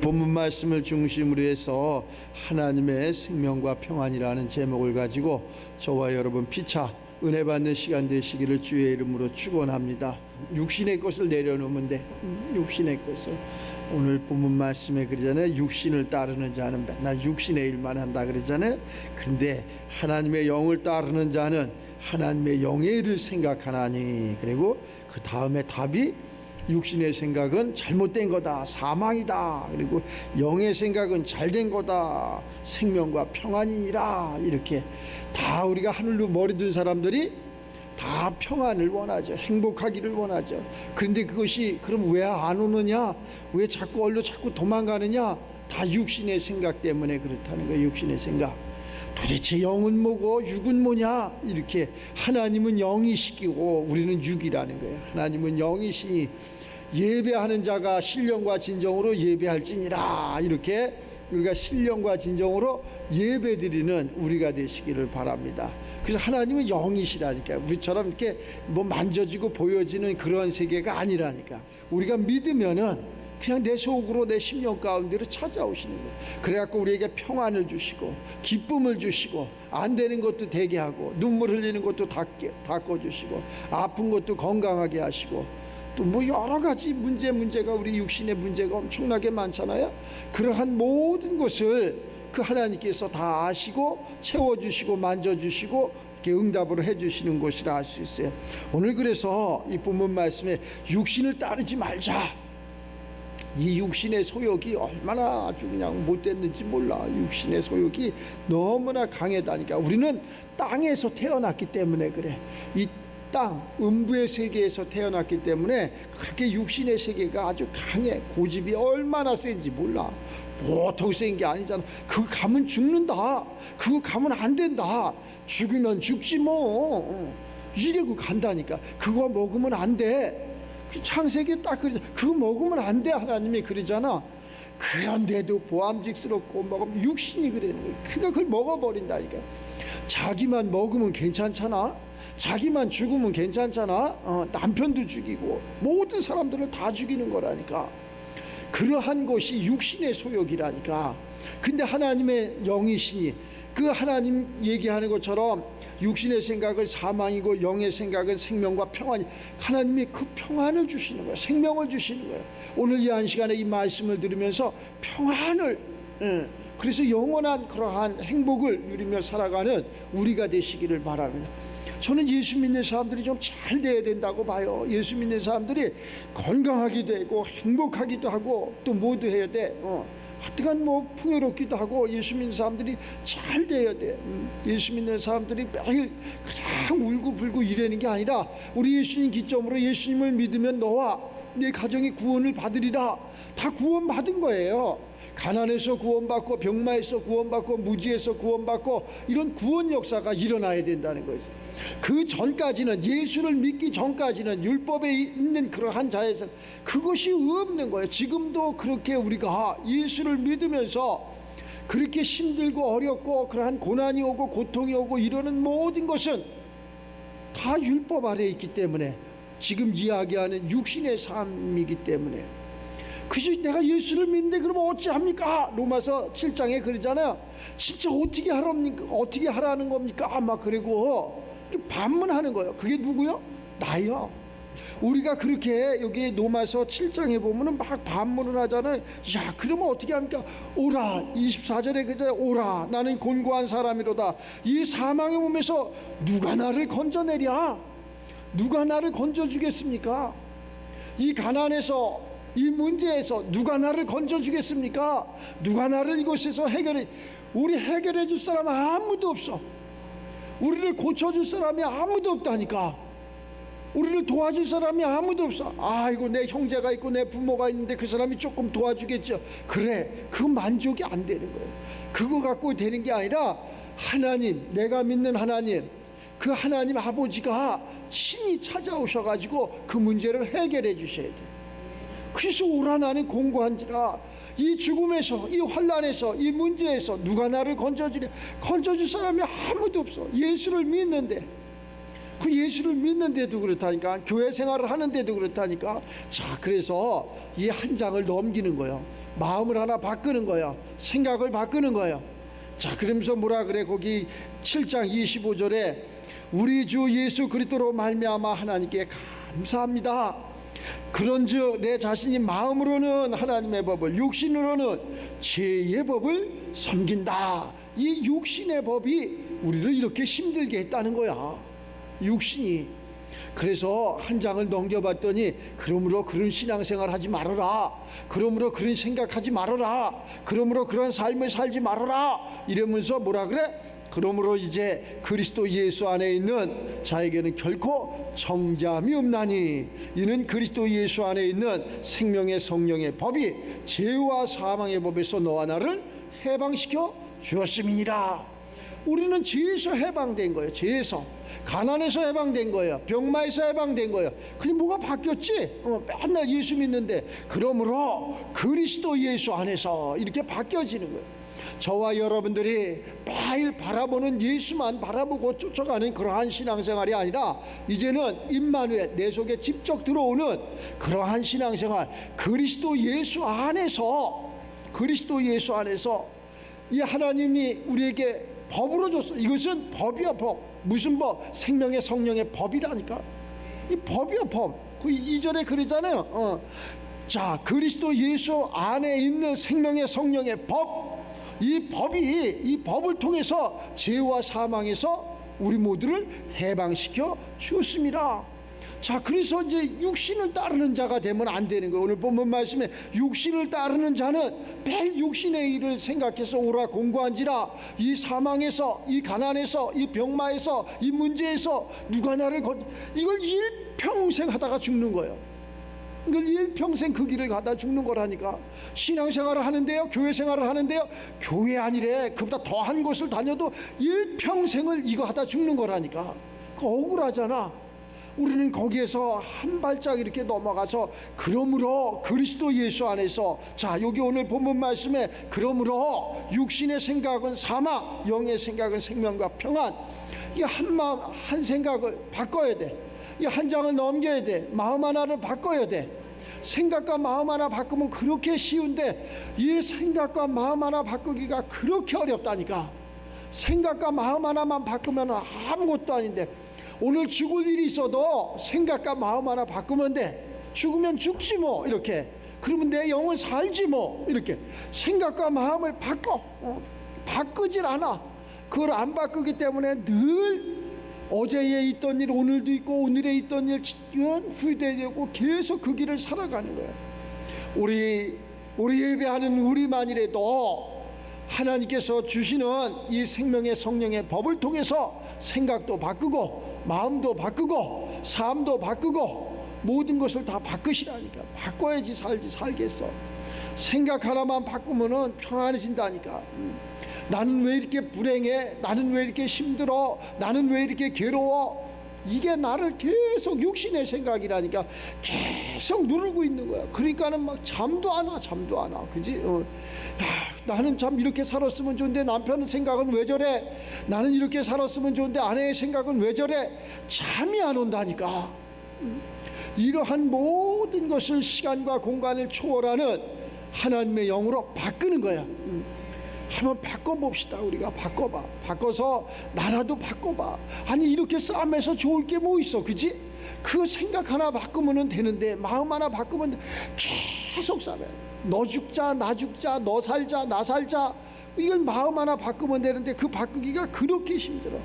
본문 말씀을 중심으로 해서 하나님의 생명과 평안이라는 제목을 가지고 저와 여러분 피차 은혜 받는 시간 되시기를 주의 이름으로 축원합니다. 육신의 것을 내려놓으면 돼. 육신의 것을. 오늘 본문 말씀에 그러잖아요. 육신을 따르는 자는 맨날 육신의 일만 한다 그러잖아요. 그런데 하나님의 영을 따르는 자는 하나님의 영의 일을 생각하나니. 그리고 그 다음에 답이 육신의 생각은 잘못된 거다, 사망이다. 그리고 영의 생각은 잘된 거다, 생명과 평안이니라. 이렇게 다 우리가 하늘로 머리 든 사람들이 다 평안을 원하죠. 행복하기를 원하죠. 그런데 그것이 그럼 왜 안 오느냐, 왜 자꾸 얼른 자꾸 도망가느냐, 다 육신의 생각 때문에 그렇다는 거예요. 육신의 생각. 도대체 영은 뭐고 육은 뭐냐. 이렇게 하나님은 영이시기고 우리는 육이라는 거예요. 하나님은 영이시니 예배하는 자가 신령과 진정으로 예배할지니라. 이렇게 우리가 신령과 진정으로 예배드리는 우리가 되시기를 바랍니다. 그래서 하나님은 영이시라니까요. 우리처럼 이렇게 뭐 만져지고 보여지는 그런 세계가 아니라니까. 우리가 믿으면은 그냥 내 속으로 내 심령 가운데로 찾아오시는 거예요. 그래갖고 우리에게 평안을 주시고 기쁨을 주시고 안 되는 것도 되게 하고 눈물 흘리는 것도 닦아주시고 아픈 것도 건강하게 하시고 또 뭐 여러 가지 문제가 우리 육신의 문제가 엄청나게 많잖아요. 그러한 모든 것을 그 하나님께서 다 아시고 채워주시고 만져주시고 응답을 해주시는 것이라 알 수 있어요. 오늘 그래서 이 본문 말씀에 육신을 따르지 말자. 이 육신의 소욕이 얼마나 아주 그냥 못됐는지 몰라. 육신의 소욕이 너무나 강하다니까. 우리는 땅에서 태어났기 때문에 그래. 이 땅, 음부의 세계에서 태어났기 때문에 그렇게 육신의 세계가 아주 강해. 고집이 얼마나 센지 몰라. 보통 센 게 아니잖아. 그거 가면 죽는다. 그거 가면 안 된다. 죽으면 죽지 뭐. 이래고 간다니까. 그거 먹으면 안 돼. 창세기 딱 그러잖아. 그거 먹으면 안 돼. 하나님이 그러잖아. 그런데도 보암직스럽고 먹으면 육신이 그러는 거야. 그러니까 그걸 먹어버린다니까. 자기만 먹으면 괜찮잖아. 자기만 죽으면 괜찮잖아. 남편도 죽이고 모든 사람들을 다 죽이는 거라니까. 그러한 것이 육신의 소욕이라니까. 근데 하나님의 영이시니 그 하나님 얘기하는 것처럼 육신의 생각은 사망이고 영의 생각은 생명과 평안이, 하나님이 그 평안을 주시는 거예요. 생명을 주시는 거예요. 오늘 이 한 시간에 이 말씀을 들으면서 평안을, 그래서 영원한 그러한 행복을 누리며 살아가는 우리가 되시기를 바랍니다. 저는 예수 믿는 사람들이 좀 잘 돼야 된다고 봐요. 예수 믿는 사람들이 건강하기도 하고 행복하기도 하고 또 뭐도 해야 돼. 하여튼 뭐 풍요롭기도 하고 예수 믿는 사람들이 잘 돼야 돼. 예수 믿는 사람들이 매일 그냥 울고불고 이러는 게 아니라 우리 예수님 기점으로 예수님을 믿으면 너와 네 가정이 구원을 받으리라. 다 구원받은 거예요. 가난에서 구원받고 병마에서 구원받고 무지에서 구원받고 이런 구원 역사가 일어나야 된다는 거예요. 그 전까지는, 예수를 믿기 전까지는 율법에 있는 그러한 자에서 그것이 없는 거예요. 지금도 그렇게 우리가 예수를 믿으면서 그렇게 힘들고 어렵고 그러한 고난이 오고 고통이 오고 이러는 모든 것은 다 율법 아래에 있기 때문에, 지금 이야기하는 육신의 삶이기 때문에. 그래서 내가 예수를 믿는데 그러면 어찌합니까? 로마서 7장에 그러잖아요. 진짜 어떻게 하라는 겁니까? 아마 그리고 반문하는 거예요. 그게 누구요? 나요. 우리가 그렇게 여기 로마서 7장에 보면은 막 반문을 하잖아요. 야, 그러면 어떻게 합니까? 오라, 24절에 그저 오라, 나는 곤고한 사람이로다. 이 사망의 몸에서 누가 나를 건져내랴? 누가 나를 건져주겠습니까? 이 가난에서, 이 문제에서 누가 나를 건져주겠습니까? 누가 나를 이곳에서 우리 해결해 줄 사람은 아무도 없어. 우리를 고쳐줄 사람이 아무도 없다니까. 우리를 도와줄 사람이 아무도 없어. 아이고, 내 형제가 있고 내 부모가 있는데 그 사람이 조금 도와주겠죠. 그래, 그 만족이 안 되는 거예요. 그거 갖고 되는 게 아니라 하나님, 내가 믿는 하나님, 그 하나님 아버지가 신이 찾아오셔가지고 그 문제를 해결해 주셔야 돼. 그래서 오라, 나는 공고한지라. 이 죽음에서, 이 환난에서, 이 문제에서 누가 나를 건져주랴? 건져줄 사람이 아무도 없어. 예수를 믿는데, 그 예수를 믿는데도 그렇다니까. 교회 생활을 하는데도 그렇다니까. 자, 그래서 이 한 장을 넘기는 거예요. 마음을 하나 바꾸는 거야. 생각을 바꾸는 거야. 자, 그러면서 뭐라 그래? 거기 7장 25절에 우리 주 예수 그리스도로 말미암아 하나님께 감사합니다. 그런즉 내 자신이 마음으로는 하나님의 법을, 육신으로는 죄의 법을 섬긴다. 이 육신의 법이 우리를 이렇게 힘들게 했다는 거야. 육신이. 그래서 한 장을 넘겨봤더니 그러므로 그런 신앙생활 하지 말아라, 그러므로 그런 생각하지 말아라, 그러므로 그런 삶을 살지 말아라 이러면서 뭐라 그래? 그러므로 이제 그리스도 예수 안에 있는 자에게는 결코 정죄함이 없나니 이는 그리스도 예수 안에 있는 생명의 성령의 법이 죄와 사망의 법에서 너와 나를 해방시켜 주었음이니라. 우리는 죄에서 해방된 거예요. 죄에서, 가난에서 해방된 거예요. 병마에서 해방된 거예요. 근데 뭐가 바뀌었지? 맨날 예수 믿는데. 그러므로 그리스도 예수 안에서 이렇게 바뀌어지는 거예요. 저와 여러분들이 매일 바라보는 예수만 바라보고 쫓아가는 그러한 신앙생활이 아니라 이제는 임마누엘, 내 속에 직접 들어오는 그러한 신앙생활, 그리스도 예수 안에서, 그리스도 예수 안에서 이 하나님이 우리에게 법으로 줬어. 이것은 법이야, 법. 무슨 법? 생명의 성령의 법이라니까. 이 법이야, 법. 그 2절에 그러잖아요. 자, 그리스도 예수 안에 있는 생명의 성령의 법. 이 법을 통해서 죄와 사망에서 우리 모두를 해방시켜 주었습니다. 자, 그래서 이제 육신을 따르는 자가 되면 안 되는 거예요. 오늘 본문 말씀에 육신을 따르는 자는 매일 육신의 일을 생각해서 오라 공고한지라 이 사망에서, 이 가난에서, 이 병마에서, 이 문제에서 누가 나를 이걸 일평생 하다가 죽는 거예요. 이걸 일평생 그 길을 가다 죽는 거라니까. 신앙생활을 하는데요, 교회생활을 하는데요, 교회 아니래, 그보다 더한 곳을 다녀도 일평생을 이거 하다 죽는 거라니까. 그거 억울하잖아. 우리는 거기에서 한 발짝 이렇게 넘어가서 그러므로 그리스도 예수 안에서, 자, 여기 오늘 본문 말씀에 그러므로 육신의 생각은 사망, 영의 생각은 생명과 평안. 이 한 마음 한 생각을 바꿔야 돼. 이 한 장을 넘겨야 돼. 마음 하나를 바꿔야 돼. 생각과 마음 하나 바꾸면 그렇게 쉬운데 이 생각과 마음 하나 바꾸기가 그렇게 어렵다니까. 생각과 마음 하나만 바꾸면 아무것도 아닌데 오늘 죽을 일이 있어도 생각과 마음 하나 바꾸면 돼. 죽으면 죽지 뭐, 이렇게. 그러면 내 영은 살지 뭐, 이렇게. 생각과 마음을 바꿔. 바꾸질 않아. 그걸 안 바꾸기 때문에 늘 어제에 있던 일 오늘도 있고 오늘에 있던 일 후회되고 계속 그 길을 살아가는 거야. 우리 예배하는 우리만이라도 하나님께서 주시는 이 생명의 성령의 법을 통해서 생각도 바꾸고 마음도 바꾸고 삶도 바꾸고 모든 것을 다 바꾸시라니까. 바꿔야지 살겠어. 생각 하나만 바꾸면은 편안해진다니까. 나는 왜 이렇게 불행해? 나는 왜 이렇게 힘들어? 나는 왜 이렇게 괴로워? 이게 나를 계속 육신의 생각이라니까 계속 누르고 있는 거야. 그러니까는 막 잠도 안 와. 그지? 나는 참 이렇게 살았으면 좋은데 남편의 생각은 왜 저래? 나는 이렇게 살았으면 좋은데 아내의 생각은 왜 저래? 잠이 안 온다니까. 이러한 모든 것을 시간과 공간을 초월하는 하나님의 영으로 바꾸는 거야. 한번 바꿔봅시다. 우리가 바꿔서 나라도 바꿔봐. 아니 이렇게 싸움에서 좋을 게 뭐 있어, 그지? 그 생각 하나 바꾸면 되는데 마음 하나 바꾸면 계속 싸움해. 너 죽자 나 죽자, 너 살자 나 살자. 이걸 마음 하나 바꾸면 되는데 그 바꾸기가 그렇게 힘들어.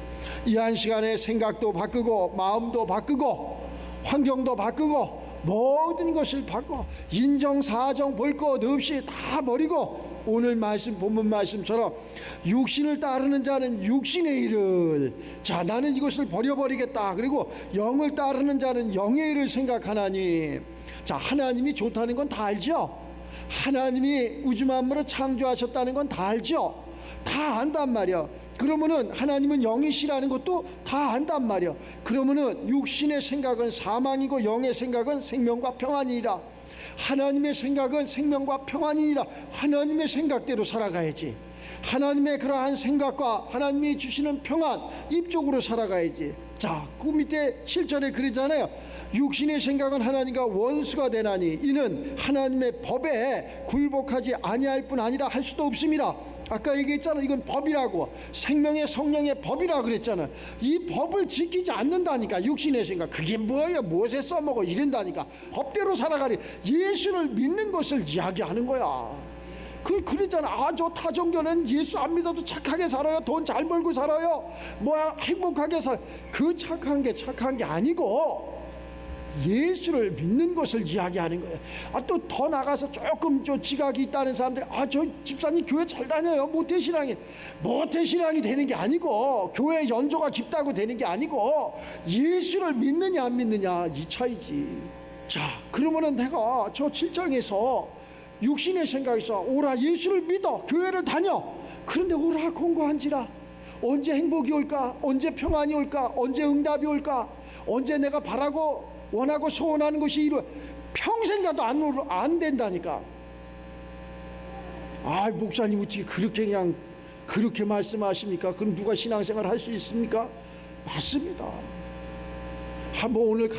이 한 시간에 생각도 바꾸고 마음도 바꾸고 환경도 바꾸고 모든 것을 바꿔 인정사정 볼 것 없이 다 버리고 오늘 말씀 본문 말씀처럼 육신을 따르는 자는 육신의 일을, 자 나는 이것을 버려버리겠다. 그리고 영을 따르는 자는 영의 일을 생각하나니. 자, 하나님이 좋다는 건 다 알죠. 하나님이 우주 만물을 창조하셨다는 건 다 알죠. 다 안단 말이야. 그러면은 하나님은 영이시라는 것도 다 안단 말이야. 그러면은 육신의 생각은 사망이고 영의 생각은 생명과 평안이니라. 하나님의 생각은 생명과 평안이니라. 하나님의 생각대로 살아가야지. 하나님의 그러한 생각과 하나님이 주시는 평안 입적으로 살아가야지. 자, 그 밑에 7절에 그러잖아요. 육신의 생각은 하나님과 원수가 되나니 이는 하나님의 법에 굴복하지 아니할 뿐 아니라 할 수도 없습니다. 아까 얘기했잖아. 이건 법이라고. 생명의 성령의 법이라 그랬잖아. 이 법을 지키지 않는다니까. 육신의 생각. 그게 뭐예요? 무엇에 써먹어? 이런다니까. 법대로 살아가리. 예수를 믿는 것을 이야기하는 거야. 그러잖아. 저 타종교는 예수 안 믿어도 착하게 살아요. 돈 잘 벌고 살아요. 뭐야, 행복하게 살아요. 그 착한 게 아니고 예수를 믿는 것을 이야기하는 거예요. 또 더 나가서 조금 지각이 있다는 사람들이 저 집사님 교회 잘 다녀요. 모태신앙이 되는 게 아니고, 교회 연조가 깊다고 되는 게 아니고, 예수를 믿느냐 안 믿느냐 이 차이지. 자, 그러면은 내가 저 7장에서 육신의 생각에서 오라, 예수를 믿어, 교회를 다녀. 그런데 오라 권고한지라 언제 행복이 올까? 언제 평안이 올까? 언제 응답이 올까? 언제 내가 바라고 원하고 소원하는 것이 평생 가도 안 된다니까. 목사님 어떻게 그렇게 말씀하십니까? 그럼 누가 신앙생활 할 수 있습니까? 맞습니다. 한번 오늘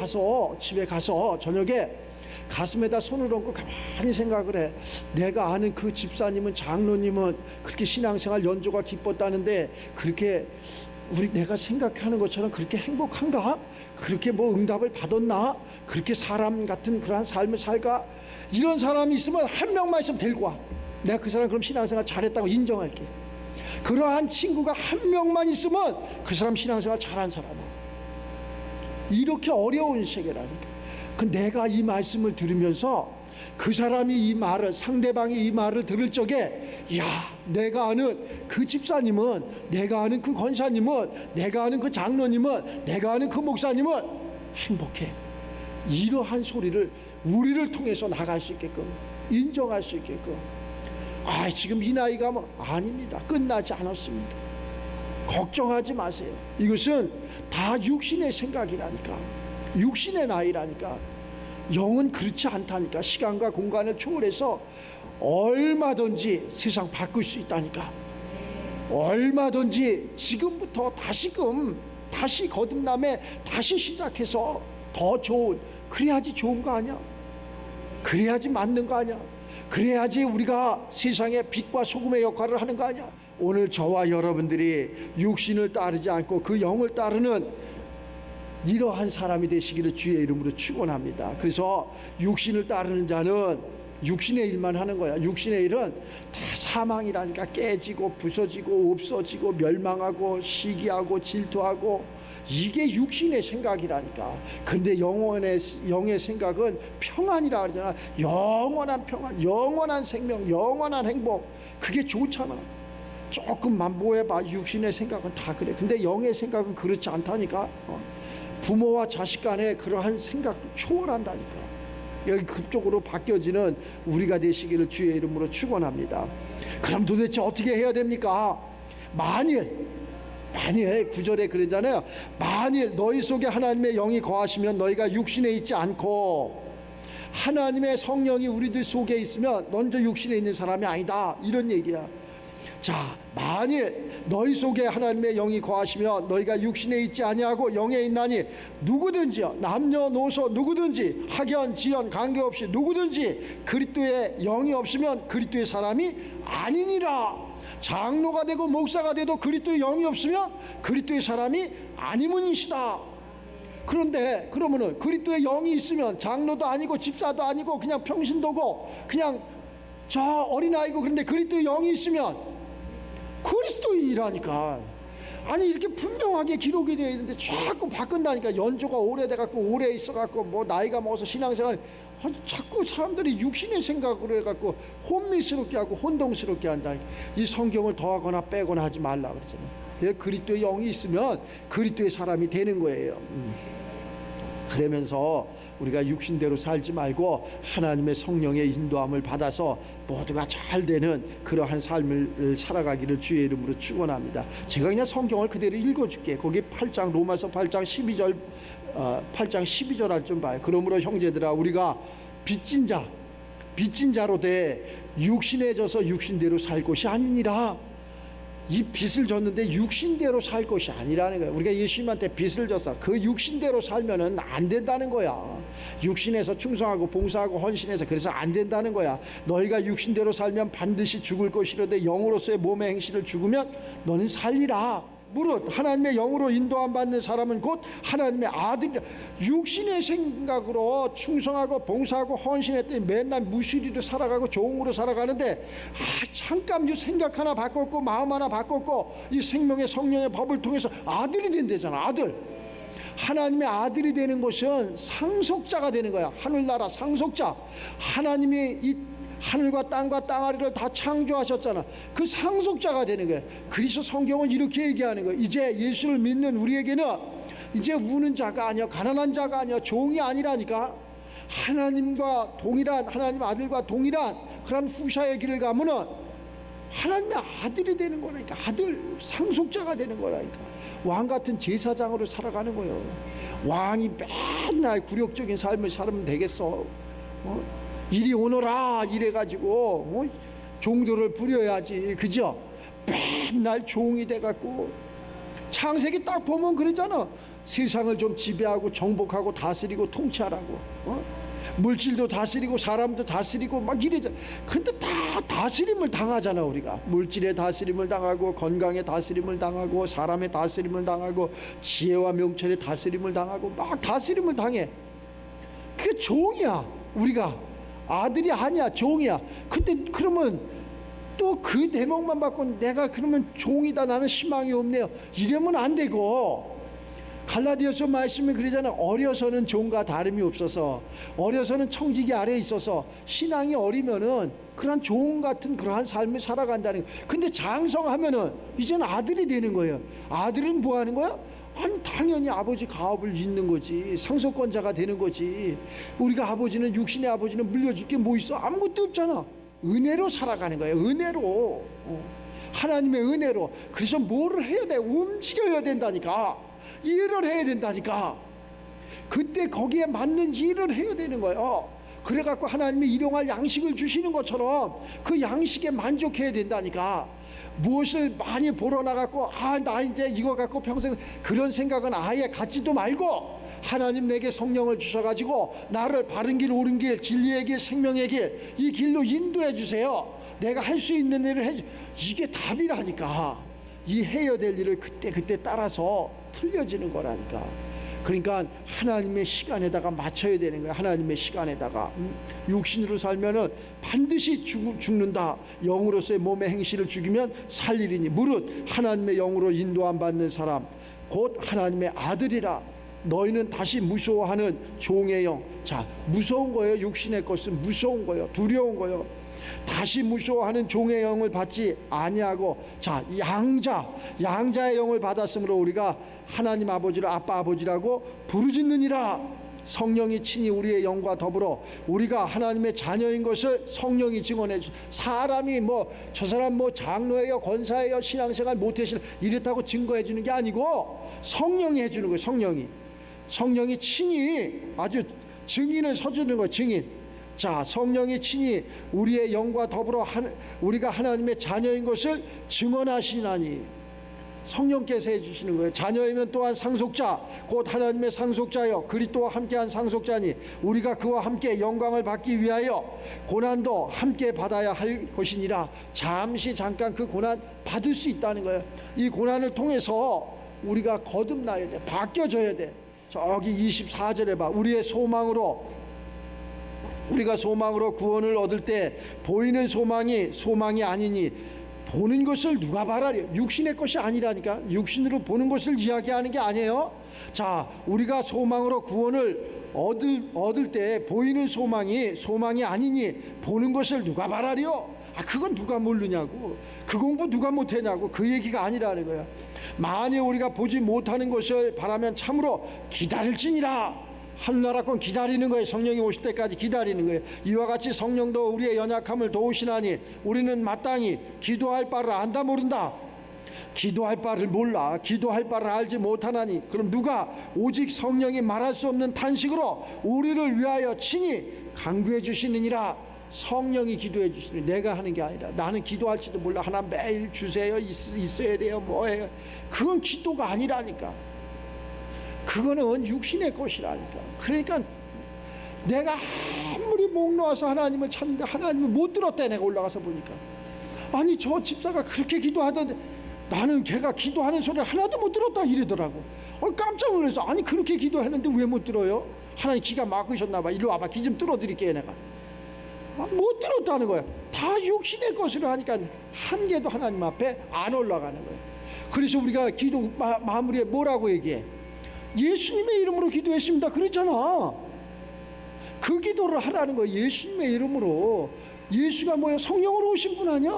집에 가서 저녁에 가슴에다 손을 얹고 가만히 생각을 해. 내가 아는 그 집사님은, 장로님은 그렇게 신앙생활 연조가 기뻤다는데 그렇게 내가 생각하는 것처럼 그렇게 행복한가? 그렇게 응답을 받았나? 그렇게 사람 같은 그러한 삶을 살까? 이런 사람이 있으면 한 명만 있으면 데리고 와. 내가 그 사람 그럼 신앙생활 잘했다고 인정할게. 그러한 친구가 한 명만 있으면 그 사람 신앙생활 잘한 사람이야. 이렇게 어려운 세계라니까. 내가 이 말씀을 들으면서 그 사람이 상대방이 이 말을 들을 적에, 내가 아는 그 집사님은, 내가 아는 그 권사님은, 내가 아는 그 장로님은, 내가 아는 그 목사님은 행복해. 이러한 소리를 우리를 통해서 나갈 수 있게끔, 인정할 수 있게끔. 지금 이 나이가 아닙니다. 끝나지 않았습니다. 걱정하지 마세요. 이것은 다 육신의 생각이라니까. 육신의 나이라니까. 영은 그렇지 않다니까. 시간과 공간을 초월해서 얼마든지 세상 바꿀 수 있다니까. 얼마든지 지금부터 다시 거듭남에 다시 시작해서 더 좋은, 그래야지 좋은 거 아니야? 그래야지 맞는 거 아니야? 그래야지 우리가 세상의 빛과 소금의 역할을 하는 거 아니야? 오늘 저와 여러분들이 육신을 따르지 않고 그 영을 따르는 이러한 사람이 되시기를 주의 이름으로 축원합니다. 그래서 육신을 따르는 자는 육신의 일만 하는 거야. 육신의 일은 다 사망이라니까. 깨지고 부서지고 없어지고 멸망하고 시기하고 질투하고, 이게 육신의 생각이라니까. 근데 영의 생각은 평안이라 그러잖아. 영원한 평안, 영원한 생명, 영원한 행복. 그게 좋잖아. 조금만 뭐해봐. 육신의 생각은 다 그래. 근데 영의 생각은 그렇지 않다니까. 부모와 자식 간에 그러한 생각 초월한다니까. 여기 그쪽으로 바뀌어지는 우리가 되시기를 주의 이름으로 축원합니다. 그럼 도대체 어떻게 해야 됩니까? 만일 9절에 그러잖아요. 만일 너희 속에 하나님의 영이 거하시면 너희가 육신에 있지 않고, 하나님의 성령이 우리들 속에 있으면 먼저 육신에 있는 사람이 아니다, 이런 얘기야. 자, 만일 너희 속에 하나님의 영이 거하시면 너희가 육신에 있지 아니하고 영에 있나니, 누구든지요, 남녀노소 누구든지, 학연 지연 관계없이 누구든지 그리스도의 영이 없으면 그리스도의 사람이 아니니라. 장로가 되고 목사가 돼도 그리스도의 영이 없으면 그리스도의 사람이 아니문이시다. 그런데 그러면은 그리스도의 영이 있으면 장로도 아니고 집사도 아니고 그냥 평신도고 그냥 저 어린아이고, 그런데 그리스도의 영이 있으면 그리스도인이라니까. 아니, 이렇게 분명하게 기록이 되어 있는데 자꾸 바꾼다니까. 연조가 오래돼갖고 오래 있어갖고 나이가 먹어서 신앙생활 자꾸 사람들이 육신의 생각으로 해갖고 혼미스럽게 하고 혼동스럽게 한다. 이 성경을 더하거나 빼거나 하지 말라 그러잖아요. 그리스도의 영이 있으면 그리스도의 사람이 되는 거예요. 그러면서 우리가 육신대로 살지 말고 하나님의 성령의 인도함을 받아서 모두가 잘 되는 그러한 삶을 살아가기를 주의 이름으로 축원합니다. 제가 그냥 성경을 그대로 읽어줄게. 거기 8장, 로마서 8장 12절 좀 봐요. 그러므로 형제들아, 우리가 빚진 자로 돼 육신에 져서 육신대로 살 것이 아니니라. 이 빚을 줬는데 육신대로 살 것이 아니라는 거야. 우리가 예수님한테 빚을 줬어. 그 육신대로 살면은 안 된다는 거야. 육신에서 충성하고 봉사하고 헌신해서 그래서 안 된다는 거야. 너희가 육신대로 살면 반드시 죽을 것이로되 영으로서의 몸의 행실을 죽으면 너는 살리라. 무릇 하나님의 영으로 인도함 받는 사람은 곧 하나님의 아들이라. 육신의 생각으로 충성하고 봉사하고 헌신했더니 맨날 무시리로 살아가고 종으로 살아가는데 잠깐 이 생각 하나 바꿨고 마음 하나 바꿨고 이 생명의 성령의 법을 통해서 아들이 된대잖아. 아들. 하나님의 아들이 되는 것은 상속자가 되는 거야. 하늘나라 상속자. 하나님이 이 하늘과 땅과 땅아리를 다 창조하셨잖아. 그 상속자가 되는 거예요. 그래서 성경은 이렇게 얘기하는 거예요. 이제 예수를 믿는 우리에게는 이제 우는 자가 아니야, 가난한 자가 아니야, 종이 아니라니까. 하나님과 동일한, 하나님 아들과 동일한 그런 후샤의 길을 가면은 하나님의 아들이 되는 거라니까. 아들, 상속자가 되는 거라니까. 왕 같은 제사장으로 살아가는 거예요. 왕이 맨날 굴욕적인 삶을 살면 되겠어? 이리 오너라 이래가지고 종도를 부려야지, 그죠? 맨날 종이 돼갖고 창세기 딱 보면 그러잖아. 세상을 좀 지배하고 정복하고 다스리고 통치하라고. 물질도 다스리고 사람도 다스리고 막 이래잖아. 근데 다 다스림을 당하잖아. 우리가 물질의 다스림을 당하고 건강의 다스림을 당하고 사람의 다스림을 당하고 지혜와 명철의 다스림을 당하고 막 다스림을 당해. 그게 종이야. 우리가 아들이 아니야, 종이야. 근데 그러면 또 그 대목만 받고 내가 그러면 종이다, 나는 희망이 없네요, 이러면 안 되고. 갈라디아서 말씀에 그러잖아. 어려서는 종과 다름이 없어서, 어려서는 청지기 아래에 있어서 신앙이 어리면은 그런 종 같은 그러한 삶을 살아간다는 거예요. 근데 장성하면은 이제는 아들이 되는 거예요. 아들은 뭐 하는 거야? 아니 당연히 아버지 가업을 잇는 거지. 상속권자가 되는 거지. 우리가 아버지는, 육신의 아버지는 물려줄 게 뭐 있어? 아무것도 없잖아. 은혜로 살아가는 거예요. 은혜로. 하나님의 은혜로. 그래서 뭐를 해야 돼? 움직여야 된다니까. 일을 해야 된다니까. 그때 거기에 맞는 일을 해야 되는 거예요. 그래갖고 하나님이 일용할 양식을 주시는 것처럼 그 양식에 만족해야 된다니까. 무엇을 많이 보러 나갔고 나 이제 이거 갖고 평생, 그런 생각은 아예 갖지도 말고 하나님 내게 성령을 주셔가지고 나를 바른 길, 옳은 길, 진리의 길, 생명의 길, 이 길로 인도해 주세요. 내가 할 수 있는 일을 해주. 이게 답이라니까. 이 해야 될 일을 그때 따라서 틀려지는 거라니까. 그러니까 하나님의 시간에다가 맞춰야 되는 거야. 하나님의 시간에다가. 육신으로 살면은 반드시 죽는다. 영으로서의 몸의 행실을 죽이면 살리리니 무릇 하나님의 영으로 인도함 받는 사람 곧 하나님의 아들이라. 너희는 다시 무서워하는 종의 영. 자, 무서운 거예요. 육신의 것은 무서운 거예요. 두려운 거예요. 다시 무서워하는 종의 영을 받지 아니하고, 자, 양자의 영을 받았으므로 우리가 하나님 아버지를 아빠 아버지라고 부르짖느니라. 성령이 친히 우리의 영과 더불어 우리가 하나님의 자녀인 것을 성령이 증언해 주. 사람이 저 사람 장로예요, 권사예요, 신앙생활 못하시는 이랬다고 증거해 주는 게 아니고 성령이 해주는 거예요. 성령이 친히 아주 증인을 서주는 거예요. 증인. 자, 성령이 친히 우리의 영과 더불어 우리가 하나님의 자녀인 것을 증언하시나니. 성령께서 해주시는 거예요. 자녀이면 또한 상속자 곧 하나님의 상속자여 그리스도와 함께한 상속자니 우리가 그와 함께 영광을 받기 위하여 고난도 함께 받아야 할 것이니라. 잠깐 그 고난 받을 수 있다는 거예요. 이 고난을 통해서 우리가 거듭나야 돼. 바뀌어져야 돼. 저기 24절에 봐. 우리가 소망으로 구원을 얻을 때 보이는 소망이 아니니 보는 것을 누가 바라려. 육신의 것이 아니라니까. 육신으로 보는 것을 이야기하는 게 아니에요. 자, 우리가 소망으로 구원을 얻을 때 보이는 소망이 아니니 보는 것을 누가 바라려. 그건 누가 모르냐고. 그 공부 누가 못하냐고. 그 얘기가 아니라는 거야. 만일 우리가 보지 못하는 것을 바라면 참으로 기다릴지니라. 하늘나라권 기다리는 거예요. 성령이 오실 때까지 기다리는 거예요. 이와 같이 성령도 우리의 연약함을 도우시나니 우리는 마땅히 기도할 바를 안다 모른다. 기도할 바를 몰라. 기도할 바를 알지 못하나니 그럼 누가 오직 성령이 말할 수 없는 탄식으로 우리를 위하여 친히 간구해 주시느니라. 성령이 기도해 주시니 내가 하는 게 아니라 나는 기도할지도 몰라. 하나 매일 주세요. 있어야 돼요. 뭐예요? 그건 기도가 아니라니까. 그거는 육신의 것이라니까. 그러니까 내가 아무리 목 놓아서 하나님을 찾는데 하나님을 못 들었대. 내가 올라가서 보니까 아니 저 집사가 그렇게 기도하던데 나는 걔가 기도하는 소리를 하나도 못 들었다 이러더라고. 깜짝 놀라서 아니 그렇게 기도했는데 왜 못 들어요? 하나님 기가 막으셨나 봐. 이리 와봐. 귀 좀 뚫어드릴게요. 내가 못 들었다는 거야. 다 육신의 것으로 하니까 한 개도 하나님 앞에 안 올라가는 거야. 그래서 우리가 기도 마무리에 뭐라고 얘기해? 예수님의 이름으로 기도했습니다 그랬잖아. 그 기도를 하라는 거야. 예수님의 이름으로. 예수가 뭐야? 성령으로 오신 분 아니야?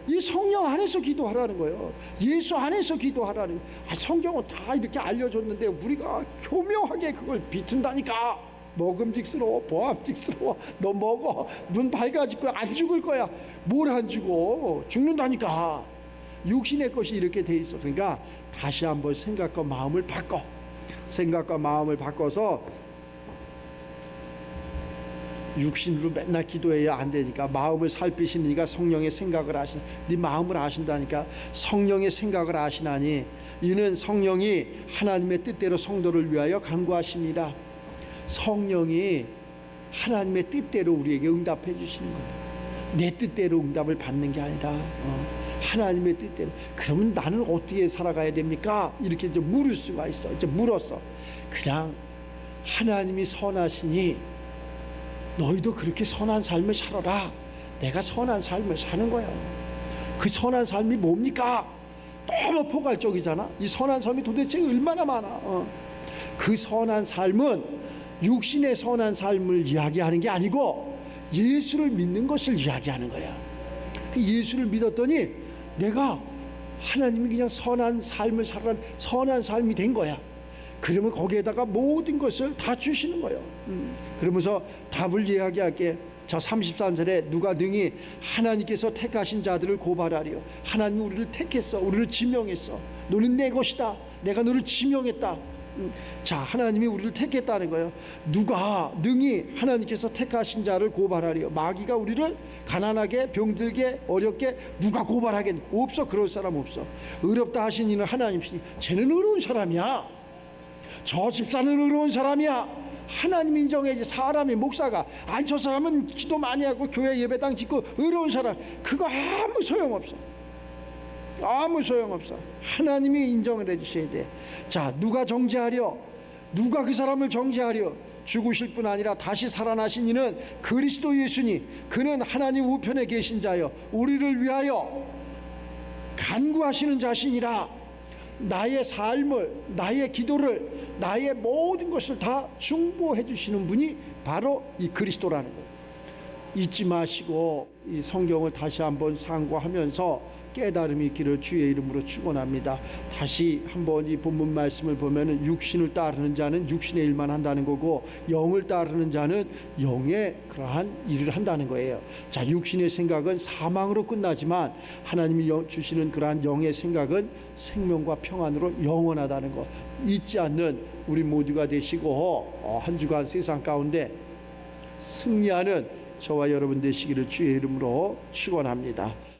이 성령 안에서 기도하라는 거예요. 예수 안에서 기도하라는 거예요. 성경은 다 이렇게 알려줬는데 우리가 교묘하게 그걸 비튼다니까. 먹음직스러워, 보암직스러워. 너 먹어. 눈 밝아질 거야. 안 죽을 거야. 뭘 안 죽어? 죽는다니까. 육신의 것이 이렇게 돼 있어. 그러니까 다시 한번 생각과 마음을 바꿔. 생각과 마음을 바꿔서 육신으로 맨날 기도해야 안 되니까 마음을 살피시니까 성령의 생각을 아신, 네 마음을 아신다니까. 성령의 생각을 아시나니 이는 성령이 하나님의 뜻대로 성도를 위하여 간구하십니다. 성령이 하나님의 뜻대로 우리에게 응답해 주시는 거예요. 내 뜻대로 응답을 받는 게 아니라 하나님의 뜻대로. 그러면 나는 어떻게 살아가야 됩니까? 이렇게 이제 물을 수가 있어. 이제 물었어. 그냥 하나님이 선하시니 너희도 그렇게 선한 삶을 살아라. 내가 선한 삶을 사는 거야. 그 선한 삶이 뭡니까? 너무 포괄적이잖아. 이 선한 삶이 도대체 얼마나 많아. 그 선한 삶은 육신의 선한 삶을 이야기하는 게 아니고 예수를 믿는 것을 이야기하는 거야. 그 예수를 믿었더니 내가 하나님이 그냥 선한 삶을 살아라, 선한 삶이 된 거야. 그러면 거기에다가 모든 것을 다 주시는 거예요. 그러면서 답을 이야기할게. 저 33절에 누가 능히 하나님께서 택하신 자들을 고발하리요. 하나님이 우리를 택했어. 우리를 지명했어. 너는 내 것이다. 내가 너를 지명했다. 자, 하나님이 우리를 택했다는 거예요. 누가 능히 하나님께서 택하신 자를 고발하리요. 마귀가 우리를 가난하게, 병들게, 어렵게 누가 고발하겠니? 없어. 그럴 사람 없어. 의롭다 하신 이는 하나님이시니 쟤는 의로운 사람이야. 저 집사는 의로운 사람이야. 하나님 인정해야지. 사람이, 목사가 아니 저 사람은 기도 많이 하고 교회 예배당 짓고 의로운 사람, 그거 아무 소용없어. 아무 소용없어. 하나님이 인정을 해주셔야 돼. 자, 누가 정죄하려? 누가 그 사람을 정죄하려? 죽으실 뿐 아니라 다시 살아나신 이는 그리스도 예수니 그는 하나님 우편에 계신 자여 우리를 위하여 간구하시는 자신이라. 나의 삶을, 나의 기도를, 나의 모든 것을 다 중보해 주시는 분이 바로 이 그리스도라는 거예요. 잊지 마시고 이 성경을 다시 한번 상고하면서 깨달음이 있기를 주의 이름으로 축원합니다. 다시 한번 이 본문 말씀을 보면은 육신을 따르는 자는 육신의 일만 한다는 거고 영을 따르는 자는 영의 그러한 일을 한다는 거예요. 자, 육신의 생각은 사망으로 끝나지만 하나님이 주시는 그러한 영의 생각은 생명과 평안으로 영원하다는 거 잊지 않는 우리 모두가 되시고 한 주간 세상 가운데 승리하는 저와 여러분 되시기를 주의 이름으로 축원합니다.